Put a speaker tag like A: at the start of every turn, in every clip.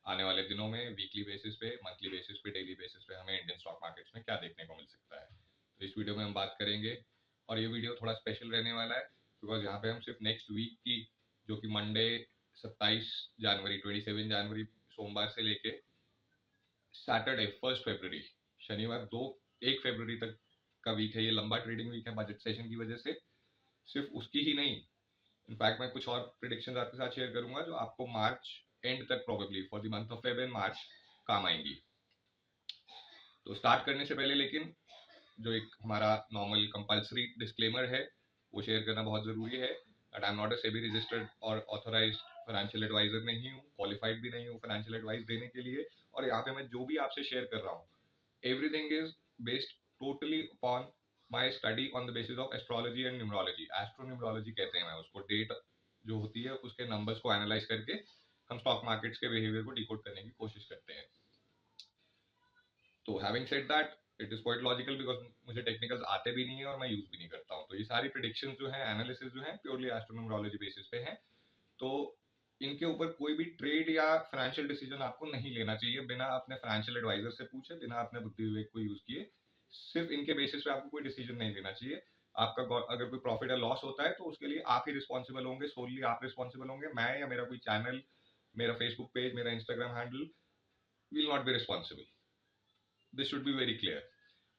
A: आने वाले दिनों में वीकली बेसिस पे, मंथली बेसिस पे, डेली बेसिस पे हमें इंडियन स्टॉक मार्केट्स में क्या देखने को मिल सकता है। तो इस वीडियो में हम बात करेंगे, और ये वीडियो थोड़ा स्पेशल रहने वाला है बिकॉज यहाँ पे हम सिर्फ नेक्स्ट वीक की, जो कि मंडे 27 जनवरी 27 जनवरी सोमवार से लेके सैटरडे 1 फरवरी शनिवार 1 फरवरी तक का वीक है। ये लंबा ट्रेडिंग वीक है बजट सेशन की वजह से। सिर्फ उसकी ही नहीं, इनफैक्ट मैं कुछ और प्रिडिक्शंस आपके साथ शेयर करूंगा जो आपको मार्च एंड तक probably for the month of Feb and March काम आएंगी। तो स्टार्ट करने से पहले लेकिन जो एक हमारा नॉर्मल कंपलसरी डिस्क्लेमर है वो शेयर करना बहुत ज़रूरी है that I am not a SEBI registered और ऑथोराइज्ड फाइनेंशियल एडवाइजर नहीं हूँ, क्वालिफाइड भी नहीं हूँ फाइनेंशियल एडवाइस देने के लिए। और यहाँ पे मैं जो भी आपसे शेयर कर रहा हूँ, everything is based totally upon my study on the basis of astrology and numerology. Astronumerology कहते हैं मैं उसको, डेट जो होती है उसके नंबर्स को एनालाइज करके हम स्टॉक मार्केट्स के बिहेवियर को डिकोड करने की कोशिश करते हैं। तो having said that, it is quite logical because मुझे टेक्निकल्स आते भी नहीं है और मैं यूज भी नहीं करता हूँ। तो ये सारी प्रिडिक्शंस जो है, एनालिसिस जो है, प्योरली एस्ट्रोनोमरोलॉजी बेसिस पे है। तो इनके ऊपर कोई भी ट्रेड या फाइनेंशियल डिसीजन आपको नहीं लेना चाहिए बिना अपने फाइनेंशियल एडवाइजर से पूछे, बिना अपने बुद्धि विवेक को यूज किए। सिर्फ इनके बेसिस पे आपको कोई डिसीजन नहीं लेना चाहिए। आपका अगर कोई प्रॉफिट या लॉस होता है तो उसके लिए आप ही रिस्पॉन्सिबल होंगे, सोनली आप रिस्पॉन्सिबल होंगे। मैं या मेरा कोई चैनल, मेरा फेसबुक पेज, मेरा Instagram handle will not be responsible. This should be very clear.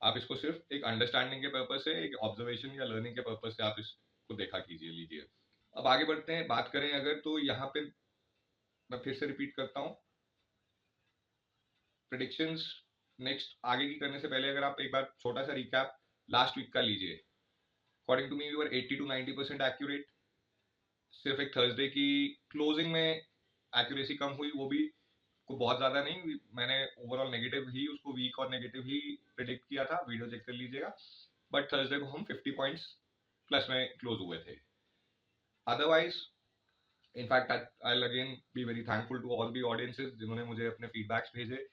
A: आप इसको सिर्फ एक अंडरस्टैंडिंग के पर्पज से, एक ऑब्जर्वेशन या लर्निंग के पर्पज से आप इसको देखा कीजिए, लीजिए। अब आगे बढ़ते हैं, बात करें अगर, तो यहाँ पे मैं फिर से रिपीट करता हूँ, प्रिडिक्शंस नेक्स्ट आगे की करने से पहले अगर आप एक बार छोटा सा रिकैप लास्ट वीक का लीजिए। According to me we were 80 to 90% accurate. सिर्फ एक थर्सडे की क्लोजिंग में एक्यूरेसी कम हुई, वो भी को बहुत ज्यादा नहीं हुई। मैंने ओवरऑल नेगेटिव ही उसको, वीक और नेगेटिव ही प्रिडिक्ट किया था, वीडियो चेक कर लीजिएगा। बट थर्सडे को हम 50 पॉइंट्स प्लस में क्लोज हुए थे। Otherwise in fact I again be very thankful to all the audiences जिन्होंने मुझे अपने फीडबैक्स भेजे,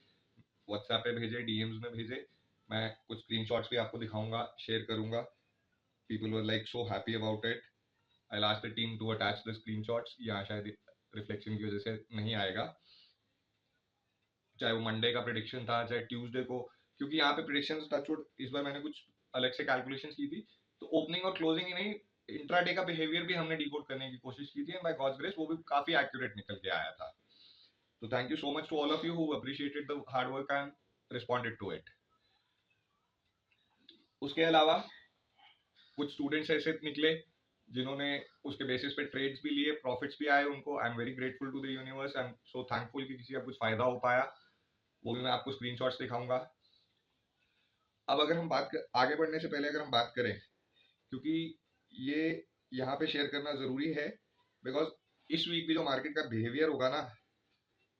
A: व्हाट्सएप पे भेजे, डीएम्स में भेजे। मैं कुछ स्क्रीनशॉट्स भी आपको दिखाऊंगा, शेयर करूंगा। People were like so happy about it. I last the team to attach the screenshots. यहाँ शायद रिफ्लेक्शन की वजह से नहीं आएगा, चाहे वो मंडे का प्रिडिक्शन था चाहे ट्यूसडे को, क्योंकि यहाँ पे प्रिडिक्शन टचवुड इस बार मैंने कुछ अलग से कैलकुलेशंस की थी। तो ओपनिंग और क्लोजिंग ही नहीं, इंट्राडे का बिहेवियर भी हमने डिकोड करने की कोशिश की थी, एंड बाय गॉड्स ग्रेस वो भी काफी एक्यूरेट निकल के आया था। तो thank you so much to all of you who appreciated the hard work and responded to it. उसके अलावा कुछ स्टूडेंट्स ऐसे निकले जिन्होंने उसके बेसिस पे ट्रेड्स भी लिए, प्रॉफिट्स भी आए उनको। I am very grateful to the universe, I am so thankful कि किसी का कुछ फायदा हो पाया। वो भी मैं आपको स्क्रीनशॉट्स दिखाऊंगा। अब अगर हम आगे बढ़ने से पहले अगर हम बात करें, क्योंकि ये यहाँ पे शेयर करना जरूरी है बिकॉज इस वीक भी जो मार्केट का बिहेवियर होगा ना,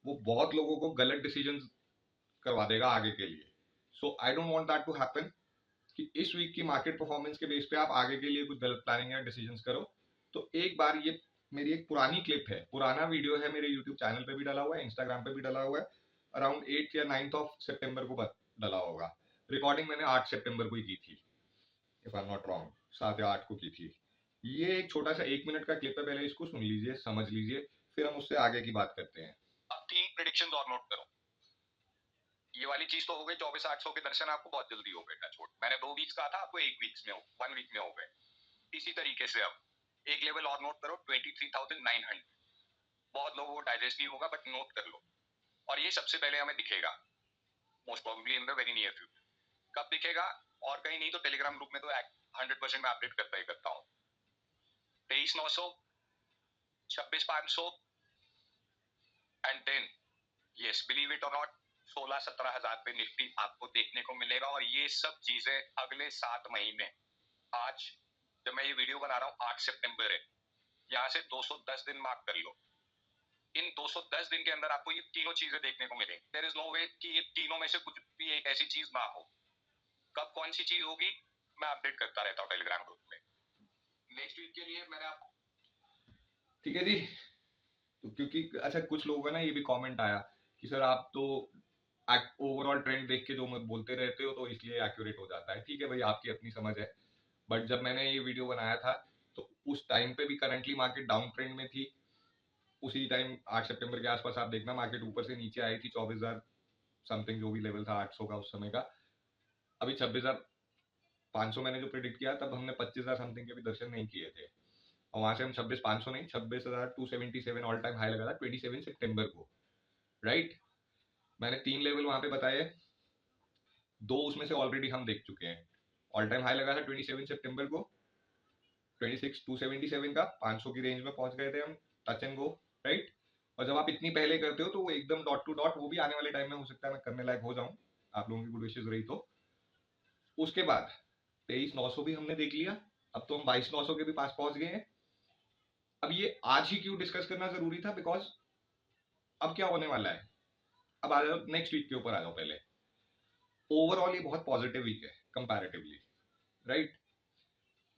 A: वो बहुत लोगों को गलत डिसीजन करवा देगा आगे के लिए। So I don't want that to happen कि इस वीक की मार्केट परफॉर्मेंस के बेस पे आप आगे के लिए कुछ गलत प्लानिंग या डिसीजन करो। तो एक बार ये मेरी एक पुरानी क्लिप है, पुराना वीडियो है, मेरे यूट्यूब चैनल पे भी डला हुआ है, इंस्टाग्राम पे भी डला हुआ है। अराउंड 8 या 9 ऑफ सितंबर को डला होगा। रिकॉर्डिंग मैंने 8 सितंबर को ही की थी, if I am not wrong, 7 या 8 को की थी। ये एक छोटा सा 1 मिनट का क्लिप है, पहले इसको सुन लीजिए, समझ लीजिए, फिर हम उससे आगे की बात करते हैं। अब 3 प्रेडिक्शन और नोट करो। ये वाली चीज तो हो गई, 24,800 के दर्शन आपको बहुत जल्दी हो गए। टचवुड, मैंने 2 वीक्स कहा था आपको, 1 वीक्स में हो, 1 वीक में हो गए। इसी तरीके से अब एक लेवल और नोट करो, 23,900। बहुत लोगों को डाइजेस्ट नहीं होगा बट नोट कर लो। और ये सबसे पहले हमें दिखेगा most probably in the very near future. कब दिखेगा? और कहीं नहीं तो टेलीग्राम ग्रुप में तो 100% मैं अपडेट करता ही करता हूँ। 23,900, 26,500 and then yes believe it or not 16-17 हजार पे निफ्टी आपको देखने को मिलेगा। और ये सब चीजें अगले 7 महीने, आज जब मैं ये वीडियो बना रहा हूँ 8 सितंबर है, यहाँ से 210 दिन मार्क कर लो। इन 210 दिन के अंदर आपको ये तीनों चीजें देखने को मिलेंगी। देयर इज नो वे कि ये तीनों में से कुछ भी एक ऐसी चीज ना हो। कब कौन सी चीज होगी मैं अपडेट करता रहता हूँ टेलीग्राम ग्रुप में। नेक्स्ट वीक के लिए मैंने आपको, ठीक है जी। तो क्योंकि अच्छा कुछ लोगों का ना ये भी कमेंट आया कि सर आप तो ओवरऑल ट्रेंड देख के जो बोलते रहते हो तो इसलिए एक्यूरेट हो जाता है। ठीक है भाई, आपकी अपनी समझ है। बट जब मैंने ये वीडियो बनाया था तो उस टाइम पे भी करंटली मार्केट डाउन ट्रेंड में थी। उसी टाइम 8 सितंबर के आसपास आप देखना मार्केट ऊपर से नीचे आई थी 24,000 समथिंग, जो भी लेवल था 800 का उस समय का। अभी 26,500 मैंने जो प्रिडिक्ट किया, तब हमने 25,000 समथिंग के भी दर्शन नहीं किए थे, और वहां से हम 26,500 नहीं 26,277 ऑल टाइम हाई लगा था 27 सितंबर को, राइट। मैंने 3 लेवल वहां पे बताए, 2 उसमें से ऑलरेडी हम देख चुके हैं। ऑल टाइम हाई लगा था 27 सितंबर को 26,277 का, 500 की रेंज में पहुंच गए थे हम, टच एंड गो, राइट। और जब आप इतनी पहले करते हो तो वो एकदम डॉट टू डॉट, वो भी आने वाले टाइम में हो सकता है मैं करने लायक हो जाऊं, आप लोगों की गुड विशेष रही तो। उसके बाद 23,900 भी हमने देख लिया, अब तो हम 22,900 के भी पास पहुंच गए हैं। अब ये आज ही क्यों डिस्कस करना जरूरी था, बिकॉज अब क्या होने वाला है। अब आ जाओ नेक्स्ट वीक के ऊपर आ जाओ पहले। ओवरऑल ये बहुत पॉजिटिव वीक है comparatively, right.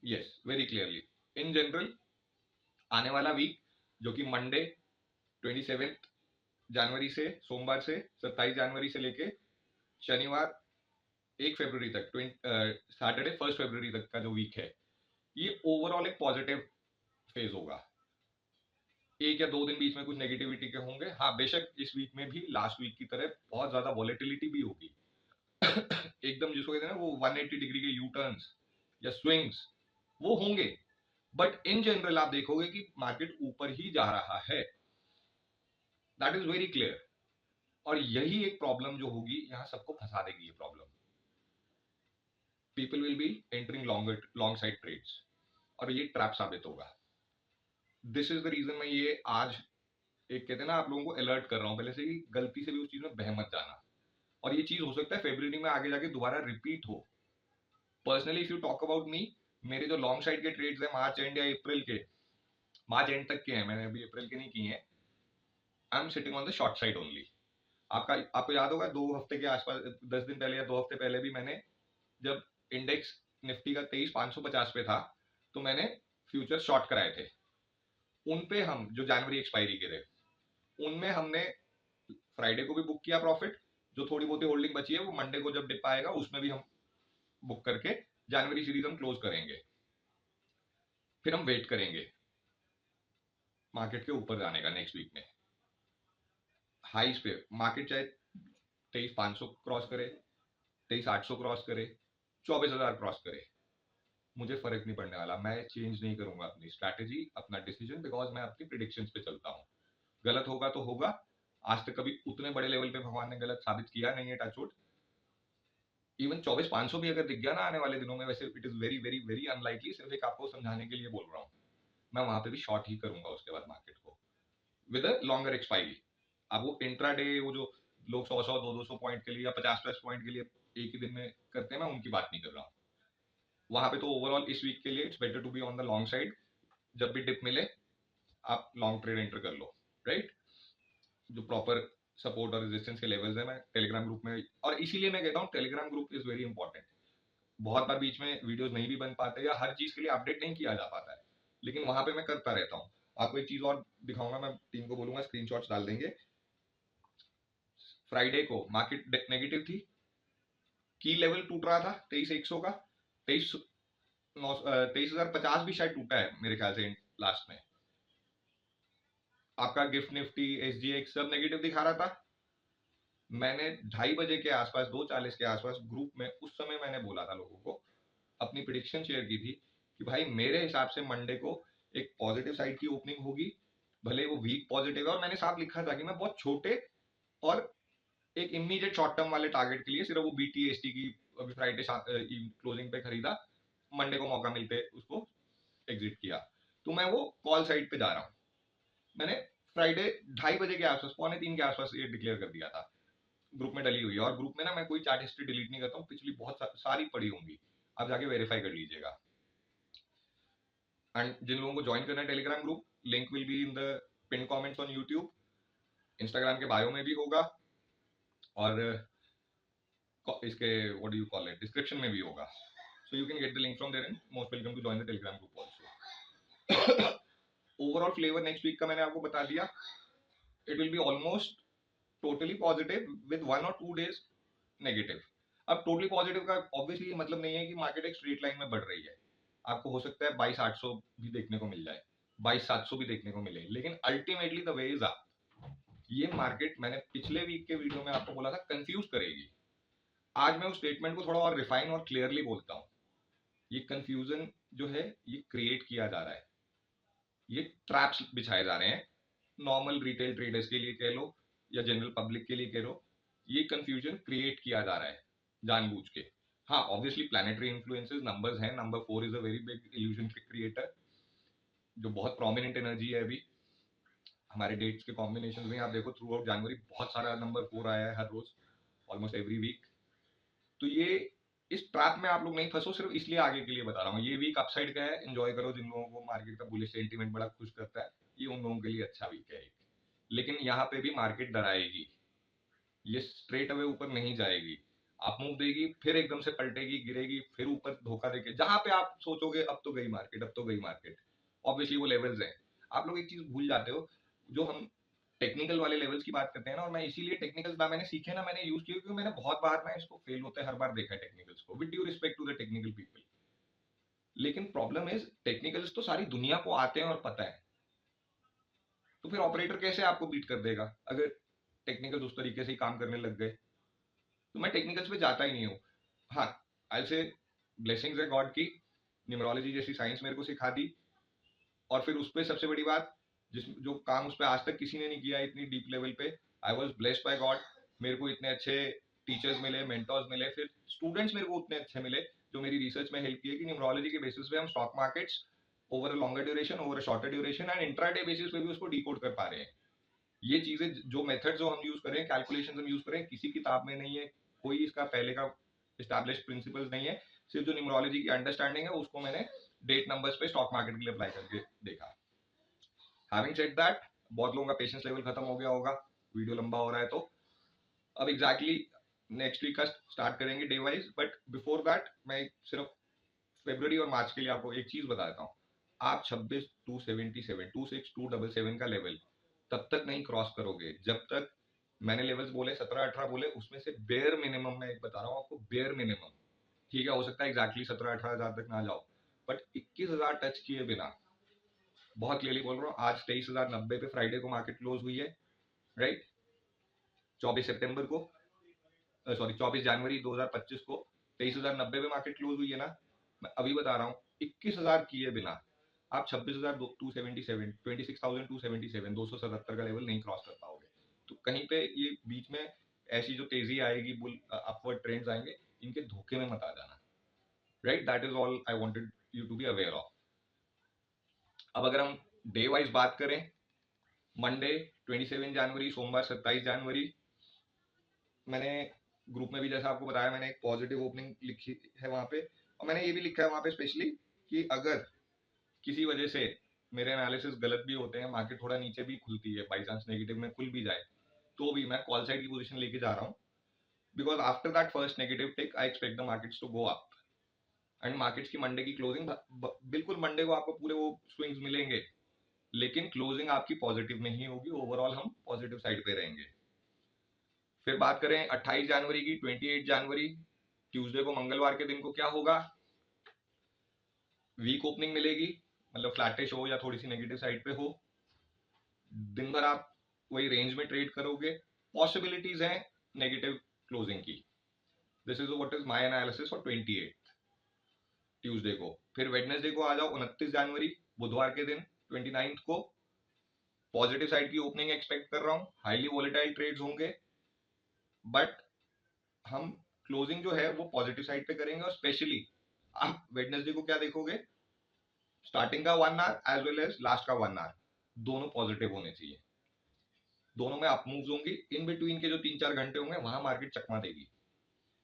A: Yes, very clearly. In general आने वाला वीक, जो कि मंडे 27 जनवरी से, सोमवार से 27 जनवरी से लेके शनिवार 1 फरवरी तक, सैटरडे 1 फरवरी तक का जो वीक है, ये ओवरऑल एक पॉजिटिव फेज होगा। 1 या 2 दिन बीच में कुछ नेगेटिविटी के होंगे, हाँ बेशक इस वीक में भी लास्ट वीक की तरह बहुत ज्यादा वॉलेटिलिटी भी होगी। एकदम जिसको कहते हैं ना वो 180 डिग्री के यू टर्न्स या स्विंग्स, वो होंगे, बट इन जनरल आप देखोगे कि मार्केट ऊपर ही जा रहा है, दैट इज वेरी क्लियर। और यही एक प्रॉब्लम जो होगी, यहां सबको फंसा देगी ये problem. People will be entering long side trades, और ये ट्रैप साबित होगा। दिस इज द रीजन मैं ये आज एक कहते हैं ना आप लोगों को अलर्ट कर रहा हूं पहले से, कि गलती से भी उस चीज में बह मत जाना। और ये चीज हो सकता है फरवरी में आगे जाके दोबारा रिपीट हो। Personally if you talk about me, मेरे जो लॉन्ग साइड के ट्रेड्स हैं मार्च एंड या अप्रैल के, मार्च एंड तक के हैं, मैंने अभी अप्रैल के नहीं किए हैं, I am sitting on the short side only. आपको याद होगा 2 हफ्ते के आसपास, 10 दिन पहले या 2 हफ्ते पहले भी मैंने, जब इंडेक्स निफ्टी का 23,550 पे था, तो मैंने फ्यूचर शॉर्ट कराए थे। उन पे हम जो जनवरी एक्सपायरी के थे, उनमें हमने फ्राइडे को भी बुक किया प्रॉफिट, जो थोड़ी बहुत होल्डिंग बची है वो मंडे को जब डिप आएगा उसमें भी हम बुक करके जनवरी सीरीज हम क्लोज करेंगे। फिर हम वेट करेंगे मार्केट के ऊपर जाने का नेक्स्ट वीक में, हाईस पे मार्केट चाहे 23,500 क्रॉस करे, 23,800 क्रॉस करे, 24,000 क्रॉस करे, मुझे फर्क नहीं पड़ने वाला। मैं चेंज नहीं करूंगा अपनी स्ट्रैटेजी, अपना डिसीजन, बिकॉज मैं अपनी प्रिडिक्शंस पे चलता हूँ। गलत होगा तो होगा, आज तक कभी उतने बड़े लेवल पे भगवान ने गलत साबित किया नहीं है, टचवुड। इवन 24,500 भी अगर दिख गया ना आने वाले दिनों में, वैसे it is very very very unlikely, सिर्फ एक आपको समझाने के लिए बोल रहा हूँ, मैं वहां पे भी शॉर्ट ही करूंगा उसके बाद मार्केट को विद अ लॉन्गर एक्सपायरी। अब वो इंट्राडे, वो जो लोग 100 200 पॉइंट के लिए या 50+ पॉइंट के लिए एक ही दिन में करते हैं, मैं उनकी बात नहीं कर रहा हूँ। वहां पे तो ओवरऑल इस वीक के लिए it's better to be on the long side. जब भी डिप मिले आप लॉन्ग ट्रेड एंटर कर लो, राइट। जो प्रॉपर सपोर्ट और रेजिस्टेंस के लेवल्स है, मैं टेलीग्राम ग्रुप में, और इसीलिए मैं कहता हूँ Telegram group is very important. बहुत बार बीच में वीडियोस नहीं भी बन पाते, या हर चीज के लिए अपडेट नहीं किया जा पाता है, लेकिन वहां पे मैं करता रहता हूँ। आपको एक चीज और दिखाऊंगा, मैं टीम को बोलूंगा स्क्रीनशॉट्स डाल देंगे। फ्राइडे को मार्केट नेगेटिव थी, की लेवल टूट रहा था 23,100 का, 23,050 भी शायद टूटा है मेरे ख्याल से लास्ट में। आपका गिफ्ट निफ्टी, SGX सब नेगेटिव दिखा रहा था। मैंने 2:30 बजे के आसपास, 2:40 के आसपास ग्रुप में, उस समय मैंने बोला था लोगों को, अपनी प्रिडिक्शन शेयर की थी कि भाई मेरे हिसाब से मंडे को एक पॉजिटिव साइड की ओपनिंग होगी, भले वो वीक पॉजिटिव है। और मैंने साफ लिखा था कि मैं बहुत छोटे और एक इमीडिएट शॉर्ट टर्म वाले टारगेट के लिए सिर्फ वो BTST की अभी फ्राइडे क्लोजिंग पे खरीदा, मंडे को मौका मिलते उसको एग्जिट किया। तो मैं वो कॉल साइड पे जा रहा हूँ। मैंने फ्राइडे 2:30 बजे के आसपास, 2:45 के आसपास ये डिक्लेयर कर दिया था, ग्रुप में डली हुई है। और ग्रुप में ना मैं कोई चार्ट हिस्ट्री डिलीट नहीं करता हूँ, पिछली बहुत सारी पड़ी होंगी, आप जाके वेरीफाई कर लीजिएगा। एंड जिन लोगों को ज्वाइन करना है Telegram group, link will be in the pin comments on YouTube, Instagram के बायो में भी होगा, और इसके what do you call it, description में भी होगा। So you can get the link from there and most welcome to join the Telegram group also. Overall flavour next week का मैंने आपको बता दिया, it will be almost totally positive with 1 और 2 days negative. अब टोटली पॉजिटिव का obviously मतलब नहीं है कि मार्केट एक स्ट्रेट लाइन में बढ़ रही है, आपको हो सकता है 22,800 भी देखने को मिल जाए, 22,700 भी देखने को मिले, लेकिन ultimately the way is up. ये मार्केट मैंने पिछले वीक के वीडियो में आपको बोला था कंफ्यूज करेगी। आज मैं उस स्टेटमेंट को थोड़ा और रिफाइन और क्लियरली बोलता हूँ। ये कंफ्यूजन जो है ये क्रिएट किया जा रहा है, ये ट्रैप्स बिछाए जा रहे हैं नॉर्मल रिटेल ट्रेडर्स के लिए कह लो या जनरल पब्लिक के लिए कह लो। ये कंफ्यूजन क्रिएट किया जा रहा है जानबूझ के। हाँ, ऑब्वियसली प्लैनेटरी इन्फ्लुएंसेस नंबर्स हैं। Number 4 is a very big illusion creator, जो बहुत प्रोमिनेंट एनर्जी है अभी हमारे डेट्स के कॉम्बिनेशन में। आप देखो थ्रू आउट जनवरी बहुत सारा नंबर 4 आया है हर रोज, ऑलमोस्ट एवरी वीक। तो ये इस ट्रैप में आप लोग नहीं फंसो, सिर्फ इसलिए आगे के लिए बता रहा हूँ। ये वीक अपसाइड का है, एंजॉय करो। जिन लोगों को मार्केट का बुलिश सेंटीमेंट बड़ा खुश करता है, ये उन लोगों के लिए अच्छा वीक है। लेकिन यहाँ पे भी मार्केट डराएगी, ये स्ट्रेट अवे ऊपर नहीं जाएगी। आप मूव देगी, फिर एकदम से पलटेगी, गिरेगी, फिर ऊपर धोखा देके जहां पे आप सोचोगे अब तो गई मार्केट, अब तो गई मार्केट। ऑब्वियसली वो लेवल्स हैं। आप लोग एक चीज भूल जाते हो, जो हम टेक्निकल वाले लेवल्स की बात करते हैं ना, और मैं इसीलिए टेक्निकल्स ना मैंने सीखे ना मैंने यूज किए, क्योंकि मैंने बहुत बार ना इसको फेल होते हर बार देखा है टेक्निकल्स को, with due respect to the technical people. लेकिन प्रॉब्लम इज टेक्निकल्स तो सारी दुनिया को आते हैं और पता है, तो फिर ऑपरेटर कैसे आपको बीट कर देगा अगर टेक्निकल्स उस तरीके से ही काम करने लग गए। तो मैं टेक्निकल्स पे जाता ही नहीं हूँ। हाँ, आई से ब्लेसिंग्स है गॉड की, न्यूमरोलॉजी जैसी साइंस मेरे को सिखा दी। और फिर उस पर सबसे बड़ी बात, जिस जो काम उस पर आज तक किसी ने नहीं किया इतनी डीप लेवल पे, I was blessed by God. मेरे को इतने अच्छे टीचर्स मिले, मेंटर्स मिले, फिर स्टूडेंट्स मेरे को उतने अच्छे मिले जो मेरी रिसर्च में हेल्प किए कि न्यूमरोलॉजी के बेसिस पे हम stock markets over a longer duration, over a shorter duration and intraday basis पे भी उसको डिकोड कर पा रहे हैं। ये चीजें, जो मेथड जो हम यूज करें, कैलकुलेशन हम यूज करें, किसी किताब में नहीं है, कोई इसका पहले का एस्टैब्लिश प्रिंसिपल्स नहीं है। सिर्फ जो न्यूमरोलॉजी की अंडरस्टैंडिंग है उसको मैंने डेट नंबर्स पे स्टॉक मार्केट के लिए अप्लाई करके देखा। हैविंग सेड दैट, बहुत लोगों का पेशेंस लेवल खत्म हो गया होगा, वीडियो लंबा हो रहा है तो अब एग्जैक्टली नेक्स्ट वीक का स्टार्ट करेंगे day wise. But before that मैं सिर्फ फरवरी और मार्च के लिए आपको एक चीज बता देता हूँ। आप 26,277 26,277 का लेवल तब तक नहीं क्रॉस करोगे जब तक, मैंने लेवल्स बोले 17-18 बोले, उसमें से बेयर मिनिमम मैं एक बता रहा हूँ आपको, बेयर मिनिमम। ठीक है, हो सकता है एग्जैक्टली 17-18 हजार तक ना जाओ, बट 21,000 टच किए बिना, बहुत क्लियरली बोल रहा हूँ। आज 23,090 पे फ्राइडे को मार्केट क्लोज हुई है, राइट, 24 सितंबर को, सॉरी 24 जनवरी 2025 को 23,090 पे मार्केट क्लोज हुई है ना। मैं अभी बता रहा हूँ 21,000 किए बिना आप 26,277 26,277 277 का लेवल नहीं क्रॉस कर पाओगे। तो कहीं पे ये बीच में ऐसी जो तेजी आएगी, बुल अपवर्ड ट्रेंड्स आएंगे, इनके धोखे में मत आ जाना, right. That is all I wanted you to be aware of. अब अगर हम डे वाइज बात करें, मंडे 27 जनवरी, सोमवार 27 जनवरी, मैंने ग्रुप में भी जैसा आपको बताया, मैंने एक पॉजिटिव ओपनिंग लिखी है वहां पे, और मैंने ये भी लिखा है वहां पे स्पेशली कि अगर किसी वजह से मेरे एनालिसिस गलत भी होते हैं, मार्केट थोड़ा नीचे भी खुलती है, बाई चांस नेगेटिव में खुल भी जाए, तो भी मैं कॉल साइड की पोजीशन लेके जा रहा हूँ। Because after that first negative tick I expect the markets to go up. And markets की मंडे की क्लोजिंग, बिल्कुल मंडे को आपको पूरे वो स्विंग्स मिलेंगे, लेकिन क्लोजिंग आपकी पॉजिटिव नहीं होगी, ओवरऑल हम पॉजिटिव साइड पे रहेंगे। फिर बात करें 28 जनवरी की, 28 जनवरी ट्यूसडे को, मंगलवार के दिन को क्या होगा, वीक ओपनिंग मिलेगी, मतलब फ्लैटिश हो या थोड़ी सी नेगेटिव साइड पे हो, दिन भर आप वही रेंज में ट्रेड करोगे, पॉसिबिलिटीज हैं नेगेटिव क्लोजिंग की। This is what is my analysis for 28 Tuesday को। फिर वेडनेसडे को आ जाओ, 29 जनवरी बुधवार के दिन, 29 को पॉजिटिव साइड की ओपनिंग एक्सपेक्ट कर रहा हूँ, हाईली वॉलेटाइल ट्रेड्स होंगे, बट हम क्लोजिंग जो है वो पॉजिटिव साइड पे करेंगे। और स्पेशली आप वेडनेसडे को क्या देखोगे, स्टार्टिंग का 1 hour as well as last का 1 आवर दोनों पॉजिटिव होने चाहिए, दोनों में अप मूव्स होंगी। इन बिटवीन के जो 3-4 घंटे होंगे वहां मार्केट चकमा देगी,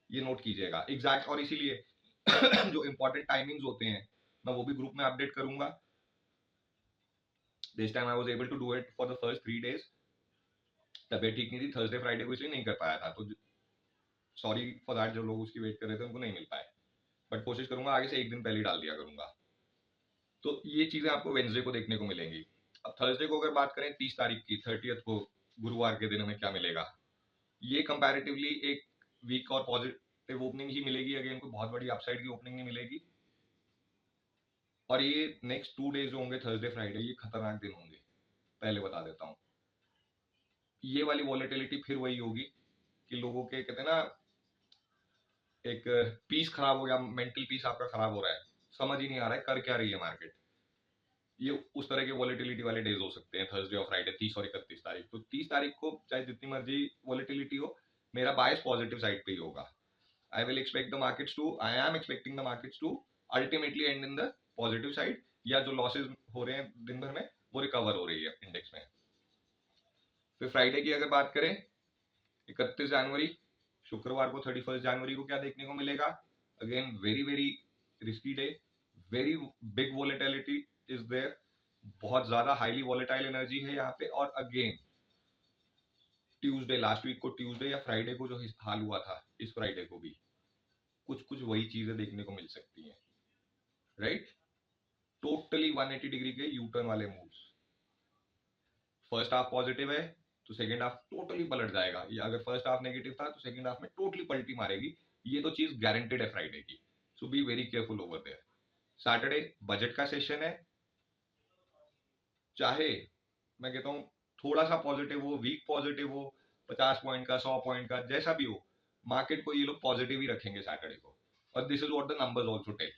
A: ये नोट कीजिएगा एग्जैक्ट। और इसीलिए जो इंपॉर्टेंट टाइमिंग्स होते हैं मैं वो भी ग्रुप में अपडेट करूंगा। This time I was able to do it for the first 3 days. तबियत ठीक नहीं थी थर्सडे फ्राइडे को, इसलिए नहीं कर पाया था, तो सॉरी फॉर दैट। जो लोग उसकी वेट कर रहे थे उनको नहीं मिल पाए, बट कोशिश करूंगा आगे से एक दिन पहले डाल दिया करूंगा। तो ये चीजें आपको वेंसडे को देखने को मिलेंगी। अब थर्सडे को अगर बात करें, 30 तारीख की, 30th को, गुरुवार के दिन हमें क्या मिलेगा, ये कंपैरेटिवली एक वीक और पॉजिटिव ओपनिंग ही मिलेगी। अगेन कोई बहुत बड़ी अपसाइड की ओपनिंग नहीं मिलेगी। और ये नेक्स्ट 2 डेज होंगे, थर्सडे फ्राइडे, ये खतरनाक दिन होंगे, पहले बता देता हूँ। ये वाली वॉलेटिलिटी फिर वही होगी कि लोगों के कहते हैं ना, एक पीस खराब हो गया, मेंटल पीस आपका खराब हो रहा है, समझ ही नहीं आ रहा है कर क्या रही है मार्केट। ये उस तरह के वॉलेटिलिटी वाले डेज हो सकते हैं, थर्सडे और फ्राइडे, 30 और 31 तारीख। तो 30 तारीख को चाहे जितनी मर्जी वॉलेटिलिटी हो, मेरा बायस पॉजिटिव साइड पे ही होगा। I will expect the markets to, I am expecting the markets to ultimately end in the positive side, या जो लॉसेस हो रहे हैं दिन भर में वो रिकवर हो रही है इंडेक्स में। फिर फ्राइडे की अगर बात करें, 31 जनवरी, शुक्रवार को 31 जनवरी को क्या देखने को मिलेगा? Again very very risky day, very big volatility is there, बहुत ज्यादा हाईली वॉलेटाइल एनर्जी है यहाँ पे। और अगेन ट्यूसडे, लास्ट वीक को ट्यूसडे या फ्राइडे को जो हाल हुआ था, इस फ्राइडे को भी कुछ कुछ वही चीजें देखने को मिल सकती हैं, राइट? टोटली 180 डिग्री के यू टर्न वाले मूव्स। फर्स्ट हाफ पॉजिटिव है तो सेकंड हाफ टोटली पलट जाएगा, या अगर फर्स्ट हाफ नेगेटिव था तो सेकंड हाफ में टोटली पलटी मारेगी। ये तो चीज गारंटेड है फ्राइडे की, so be very careful over there. Saturday budget का सेशन है, चाहे मैं कहता हूँ थोड़ा सा पॉजिटिव हो, वीक पॉजिटिव हो, 50 पॉइंट का, 100 पॉइंट का, जैसा भी हो, मार्केट को ये लोग पॉजिटिव ही रखेंगे सैटरडे को। और this is what the numbers also tell.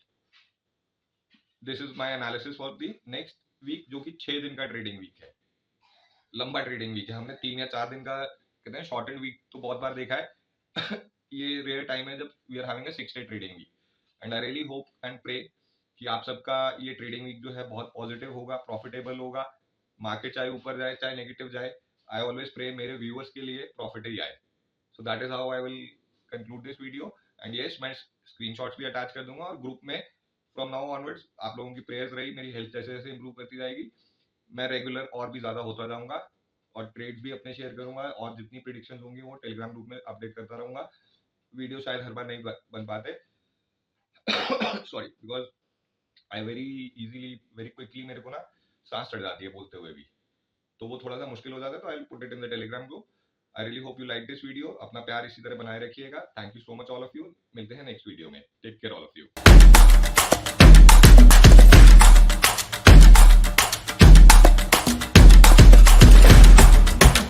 A: This is my analysis for the next week, जो कि 6 दिन का ट्रेडिंग वीक है, लंबा ट्रेडिंग वीक है। हमने 3 या 4 दिन का कहते हैं शॉर्ट एंड वीक तो बहुत बार देखा है ये रेयर टाइम है जब we are having a 6 day trading week. And I really hope and pray कि आप सबका ये ट्रेडिंग वीक जो है बहुत पॉजिटिव होगा, प्रॉफिटेबल होगा। मार्केट चाहे ऊपर जाए चाहे नेगेटिव जाए, आई ऑलवेज प्रे मेरे व्यूअर्स के लिए प्रॉफिट ही आए। So that is how I will conclude this video. And yes, मैं स्क्रीनशॉट्स भी अटैच कर दूंगा, और ग्रुप में फ्रॉम नाउ ऑनवर्ड्स आप लोगों की प्रेयर्स रही, मेरी हेल्थ जैसे जैसे इंप्रूव करती जाएगी, मैं रेगुलर और भी ज्यादा होता जाऊंगा, और ट्रेड्स भी अपने शेयर करूंगा, और जितनी प्रिडिक्शन होंगी वो टेलीग्राम ग्रुप में अपडेट करता रहूंगा। वीडियो शायद हर बार नहीं बन पाते sorry, because I very easily, very quickly मेरे को ना सांस चढ़ जाती है बोलते हुए भी, तो वो थोड़ा सा मुश्किल हो जाता है। तो I will put it in the Telegram group. I really hope you like this video. अपना प्यार इसी तरह बनाए रखिएगा। Thank you so much all of you. मिलते हैं नेक्स्ट वीडियो में। Take care all of you.